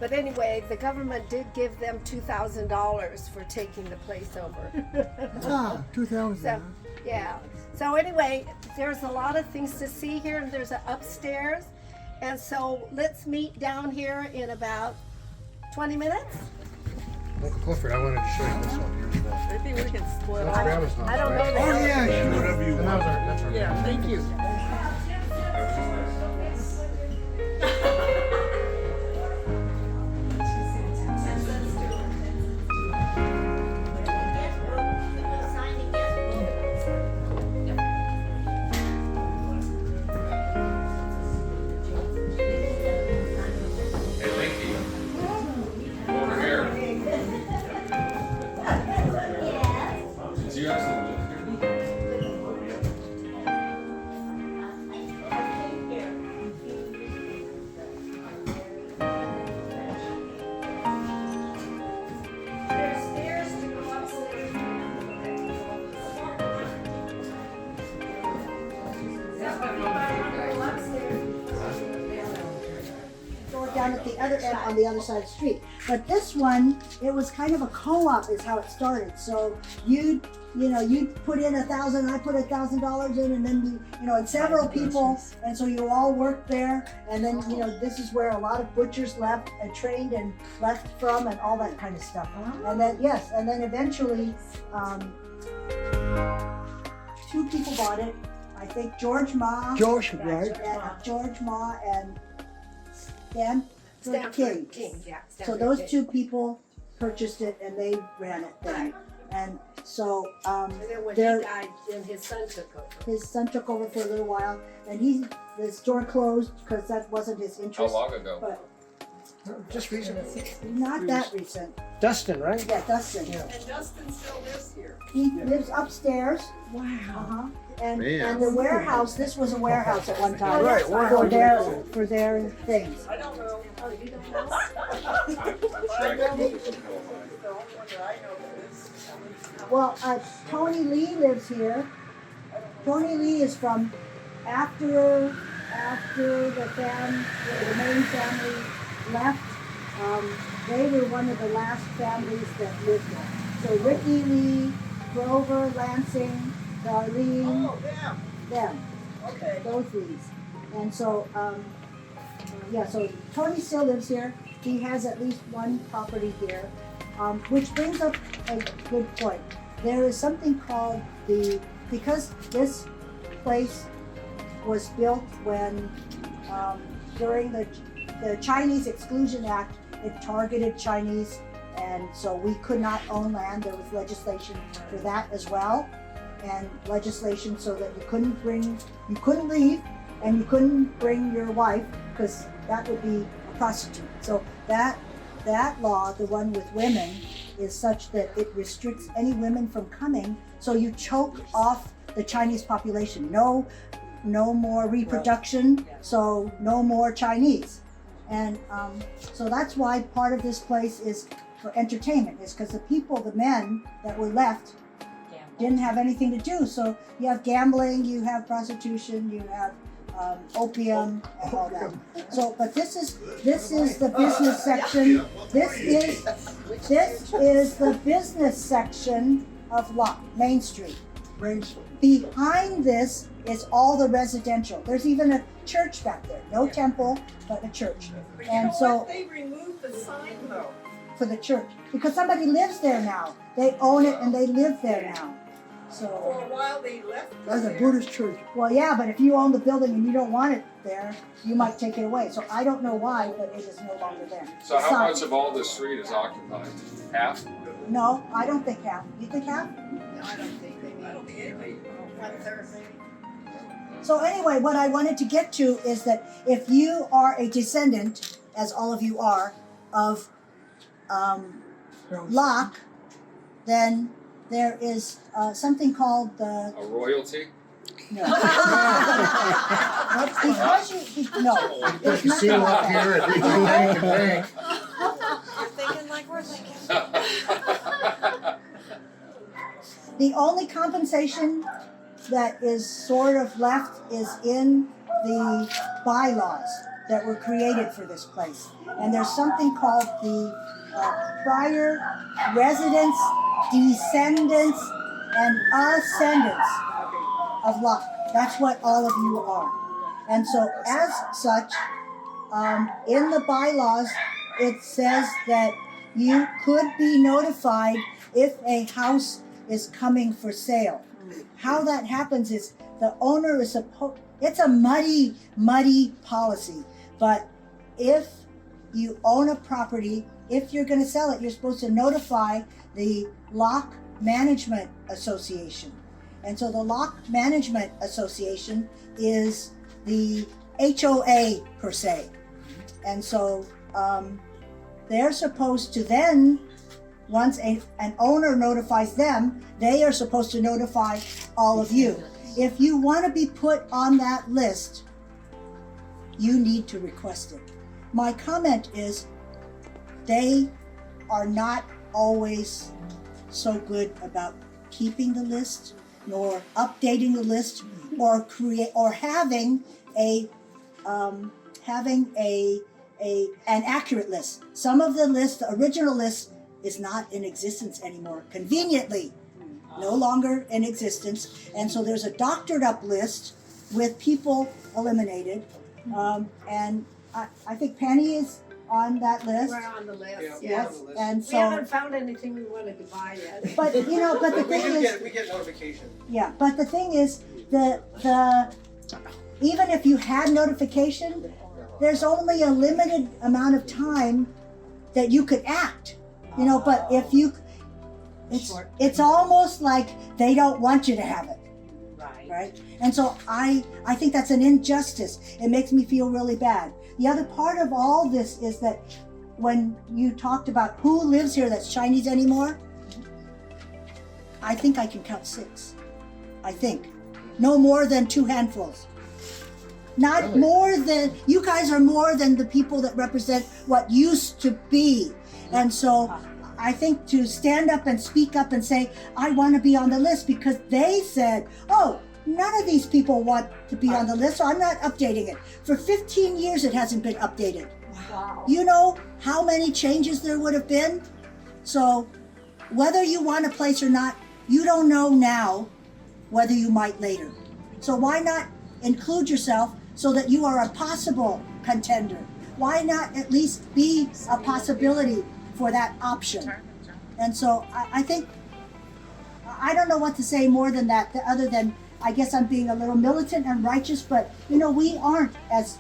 But anyway, the government did give them $2,000 for taking the place over. Ah, 2000. So, yeah. So anyway, there's a lot of things to see here, and there's an upstairs. And so let's meet down here in about 20 minutes. Uncle Clifford, I wanted to show you this one here as well. I think we can split That's up. Grandma's house, I don't know right? that. Oh, yeah, sure. Whatever you want. That's our Yeah, thank you. Hey, Linky. Over here. Do you actually live here? There's stairs to go upstairs. Door down at the other end on the other side of the street. But this one, it was kind of a co-op is how it started. So you'd put in $1,000, I put $1,000 in, and then and several people, and so you all worked there. And then this is where a lot of butchers left and trained and left from, and all that kind of stuff. And then and then eventually, two people bought it. I think George Ma. Josh, right? George Ma and Stanford King. Yeah. So Stanford those King. two people purchased it and they ran it then. And so And then when their- he died, then his son took over. his son took over for a little while, and the store closed because that wasn't his How interest. long ago? But Just recently. not that recent. Dustin, right? Yeah, Dustin. Yeah. And Dustin still lives here. He lives upstairs. Wow. Uh-huh. And Man. the warehouse. This was a warehouse at one time. Right, For warehouse. their things. I don't know. Oh, you don't know? I know the only one that I know that is. Well, Tony Lee lives here. Tony Lee is from after the main family left. They were one of the last families that lived there. So Ricky Lee, Grover, Lansing, Darlene, Oh, damn. them, Okay. those Lees. And so, so Tony still lives here. He has at least one property here, which brings up a good point. There is something called because this place was built when, during the Chinese Exclusion Act, it targeted Chinese, and so we could not own land. There was legislation for that as well, and legislation so that you couldn't leave, and you couldn't bring your wife, because that would be a prostitute. So that law, the one with women, is such that it restricts any women from coming, so you choke off the Chinese population. No more reproduction, so no more Chinese. And so that's why part of this place is for entertainment, is because the men that were left didn't have anything to do. So you have gambling, you have prostitution, you have opium and all that. So, but this is the business section. This is the business section of Locke, Main Street. Behind this is all the residential. There's even a church back there. No temple, but a church. But And you know so what? They removed the sign though. for the church, because somebody lives there now. They own it and they live there now. For So, a while they left it That's a there. Buddhist church. well, yeah, but if you own the building and you don't want it there, you might take it away. So I don't know why, but it is no longer there. So how Sign. much of all this street is occupied? Half? No, I don't think half. You think half? No, I don't think anybody. 1/3 maybe. So anyway, what I wanted to get to is that if you are a descendant, as all of you are, of Locke, then there is something called the A royalty? no. Because no. If you see him up here at the bank and bank. You're thinking like we're thinking. The only compensation that is sort of left is in the bylaws. that were created for this place. And there's something called the prior residents, descendants, and ascendants of Locke. That's what all of you are. And so as such, in the bylaws, it says that you could be notified if a house is coming for sale. How that happens is the owner is supposed, it's a muddy policy, but if you own a property, if you're going to sell it, you're supposed to notify the Locke Management Association. And so the Locke Management Association is the HOA per se. And so they're supposed to then, once an owner notifies them, they are supposed to notify all of you. If you want to be put on that list, you need to request it. My comment is they are not always so good about keeping the list, nor updating the list, or having an accurate list. Some of the lists, the original list, is not in existence anymore, conveniently no longer in existence. And so there's a doctored up list with people eliminated. And I think Penny is on that list. We're on the list, Yeah, yes. we're on the list. And We so, haven't found anything we wanted to buy yet. but the thing is, We get notification. yeah, but the thing is, the even if you had notification, there's only a limited amount of time that you could act. But if you, it's almost like they don't want you to have it, right? And so I think that's an injustice. It makes me feel really bad. The other part of all this is that when you talked about who lives here that's Chinese anymore, I think I can count 6. I think. No more than 2 handfuls. Not Really? more than, you guys are more than the people that represent what used to be. And so I think to stand up and speak up and say, I want to be on the list, because they said, oh, none of these people want to be on the list, so I'm not updating it. For 15 years it hasn't been updated. Wow. You know how many changes there would have been? So whether you want a place or not, you don't know now whether you might later. So why not include yourself so that you are a possible contender? Why not at least be a possibility for that option? And so I think, I don't know what to say more than that, other than I guess I'm being a little militant and righteous, but we aren't as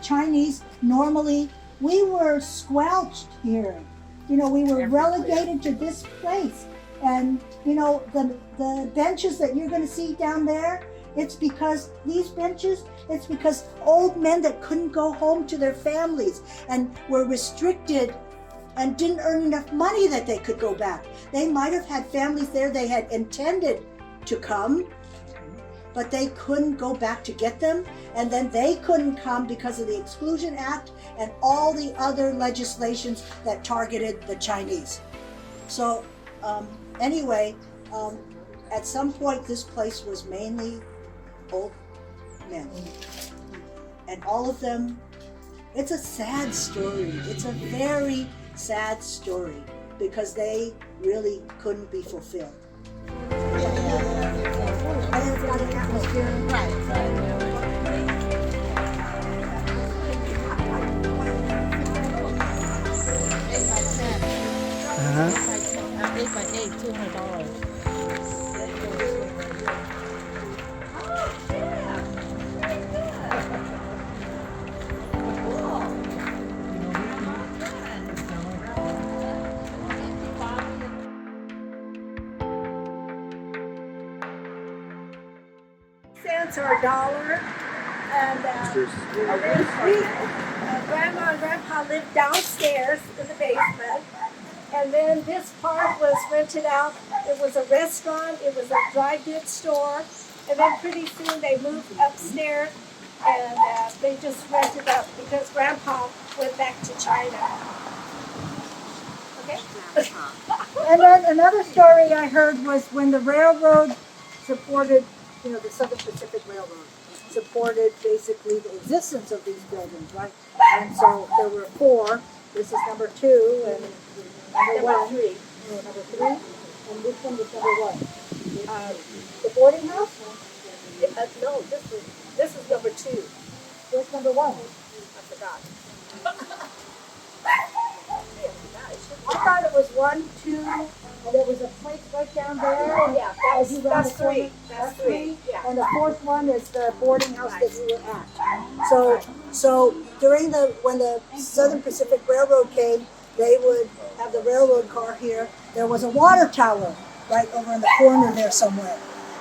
Chinese. Normally, we were squelched here. We were relegated to this place. And the benches that you're going to see down there, it's because old men that couldn't go home to their families and were restricted and didn't earn enough money that they could go back. They might have had families there they had intended to come, but they couldn't go back to get them, and then they couldn't come because of the Exclusion Act and all the other legislations that targeted the Chinese. So anyway, at some point this place was mainly old men, and all of them, it's a sad story. It's a very sad story, because they really couldn't be fulfilled. And it's got an atmosphere. $8 by 8, $200. Cents or $1, and Grandma and Grandpa lived downstairs in the basement, and then this part was rented out. It was a restaurant, it was a dry goods store, and then pretty soon they moved upstairs, and they just rented up because Grandpa went back to China. Okay? And then another story I heard was when the railroad supported, the Southern Pacific Railroad. supported basically the existence of these buildings, right? And so there were 4. This is number 2 and number 1. Number 3. And which one was number 1? The boarding house? No, this is number 2. Where's number 1? I forgot. I thought it was 1, 2, and there was a place right down there. Oh, yeah, As you round that's the corner. 3. That's 3. Yeah. And the 4th one is the boarding house that you were at. So during when the Southern Pacific Railroad came, they would have the railroad car here. There was a water tower right over in the corner there somewhere.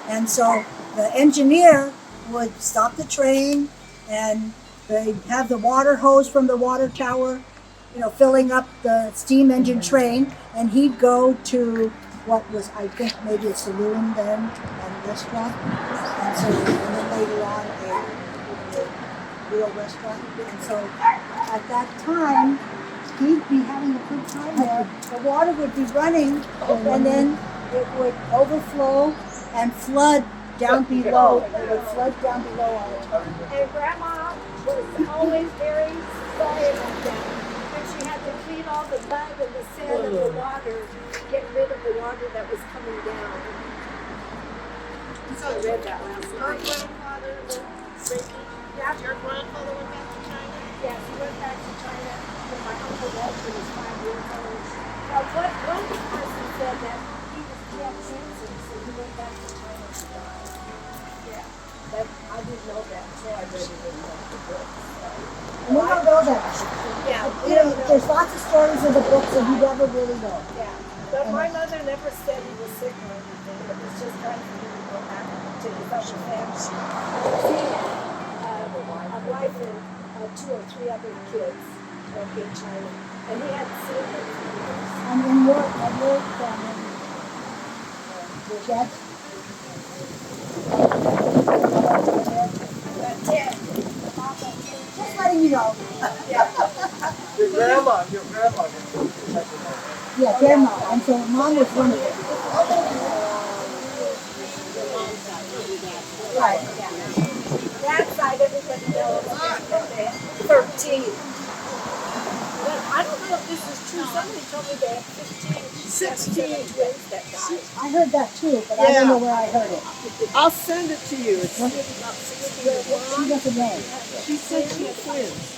And so the engineer would stop the train and they'd have the water hose from the water tower, filling up the steam engine train, and he'd go to what was, I think, maybe a saloon then, and a restaurant, and then later on a real restaurant. And so at that time, he'd be having a good time there. The water would be running, and then it would overflow and flood down below. It would flood down below all the time. And Grandma was always very sorry about that. When she had to clean all the mud and the sand and the water to get rid of the water that was coming down. I read that last night. Your grandfather went back to China? Yeah, she went back to China when my uncle Walter was 5 years old. Now, one person said that he had cancer, so he went back to China to die. Yeah, I didn't know that until I read it in the book. And we don't know that. Yeah, There's lots of stories in the books and you never really know. yeah. But my mother never said he was sick or anything. It was just time for him to go back to his other family. He had a wife and 2 or 3 other kids back in China. And he hadn't seen them for years. And in your family, your dad? That's it. Just letting you know. Your grandma. Yeah, grandma. And so mom was one of them. Right. That side, everybody knows. 13. But I don't know if this is true. Somebody told me they had 16 twins that died. I heard that too, but I don't know where I heard it. I'll send it to you. She doesn't know. She said she had twins.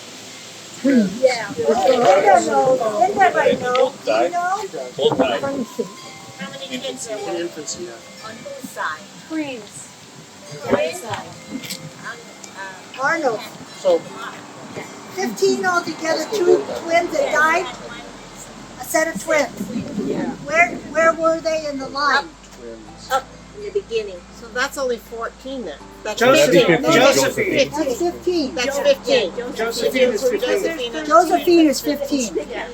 Yeah. Linda knows. Linda might know. Do you know? Both died. Let me see. How many kids are In there? infancy, yeah. On whose side? Twins. White side. Arnold. So, 15 altogether, 2 twins that died. A set of twins. Where were they in the line? Up in the beginning. So that's only 14 then. That's Josephine. 15. Josephine. That's 15. That's 15. Josephine is 15. Josephine. Josephine is 15. Yeah.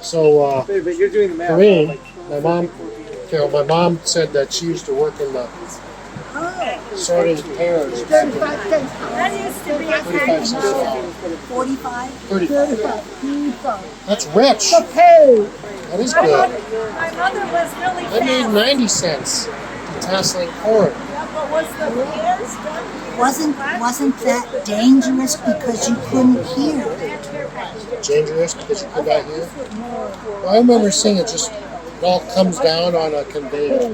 So, But you're doing the math. Kareem, my mom said that she used to work in the Oh. sorting pears. 35 cents. That used to be a 35 cents a pound. 45? 35. 35. That's rich. Okay. That is My good. mother was really I made fast. 90 cents tasseling corn. Yeah, but was the pears done? Wasn't that dangerous because you couldn't hear? Dangerous because you could not hear. Well, I remember seeing it just, it all comes down on a conveyor.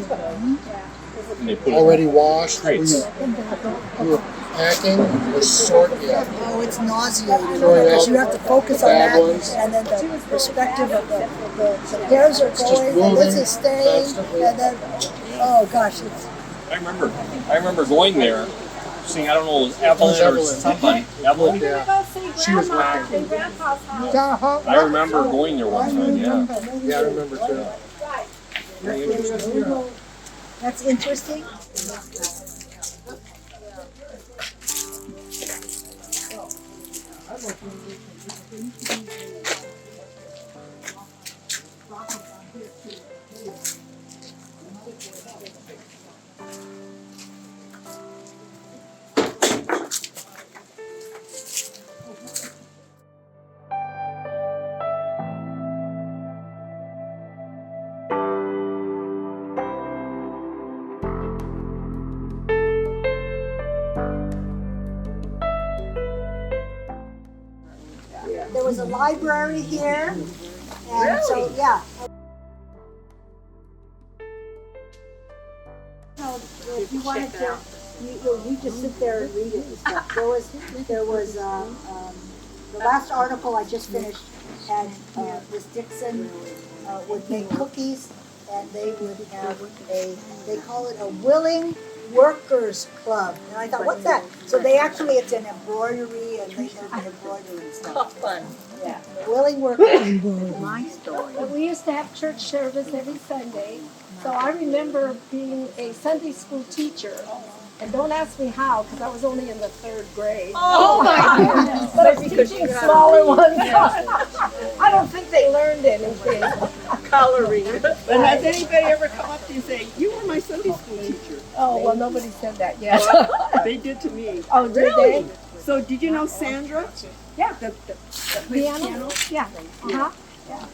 Already washed. We were packing, or sort, yeah. Oh, it's nauseating Throwing because out you have to focus on bad that, ones. and then the perspective of the pears are just going, and this moving is staying, constantly. and then, oh gosh, it's, I remember going there, seeing, I don't know, it was Evelyn or Evelyn. somebody. Evelyn. Yeah. Go see She was Grandma working. and Grandpa's house. I remember going there one time, yeah. Yeah, I remember too. Right. Very interesting. that's interesting. was a library here. And so, yeah. No, if you wanted to, you just sit there and read it and stuff. There was the last article I just finished had Miss Dixon would make cookies, and they would have they call it a willing workers club. And I thought, what's that? So it's an embroidery, and they learn embroidery and stuff. Fun. Yeah, willing workers. My story. But we used to have church service every Sunday. So I remember being a Sunday school teacher. And don't ask me how, because I was only in the 3rd grade. Oh my goodness. But I was teaching smaller ones. I don't think they learned anything. Coloring. But has anybody ever come up to you and say, you were my Sunday school teacher? Oh, well, nobody said that yet. They did to me. Oh, did they? So did you know Sandra? Yeah. The Piano? Yeah. Uh-huh. Yeah.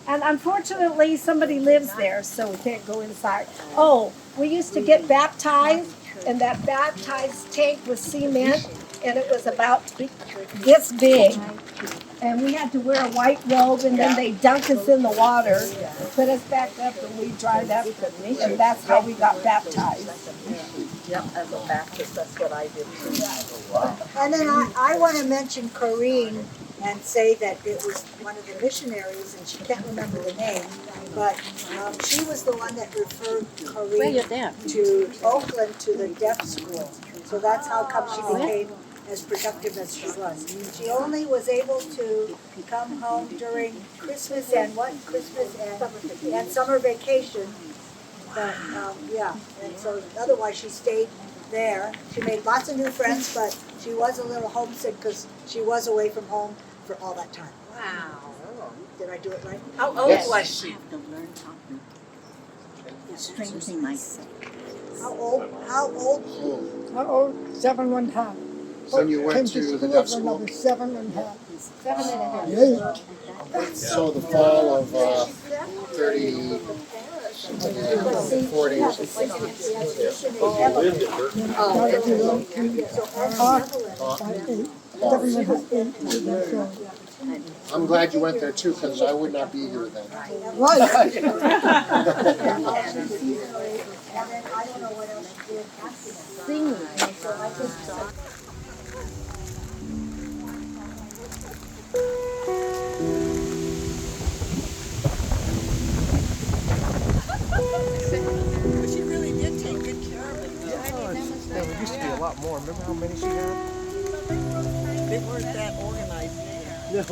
And unfortunately, somebody lives there, so we can't go inside. Oh, we used to get baptized, and that baptized tank was cement, and it was about this big. And we had to wear a white robe, and then they dunk us in the water, put us back up, and we dried up, and that's how we got baptized. Yep, as a Baptist, that's what I did too. And then I want to mention Corrine and say that it was one of the missionaries, and she can't remember the name, but she was the one that referred Corrine to Oakland to the deaf school. So that's how come she became as productive as she was. She only was able to come home during Christmas and summer vacation. But yeah, and so otherwise she stayed there. She made lots of new friends, but she was a little homesick because she was away from home for all that time. Wow. Did I do it right? How old was she? Strengthening myself. How old? How old? How old? 7 1/2. When you went to the deaf school? 7 1/2. 7 1/2. So the fall of 30, 40. I'm glad you went there too, because I would not be here then. Right. And then I don't know what else she did after that. Singing. So I just. She really did take good care of it. There used to be a lot more. Remember how many she had? They weren't that organized. No.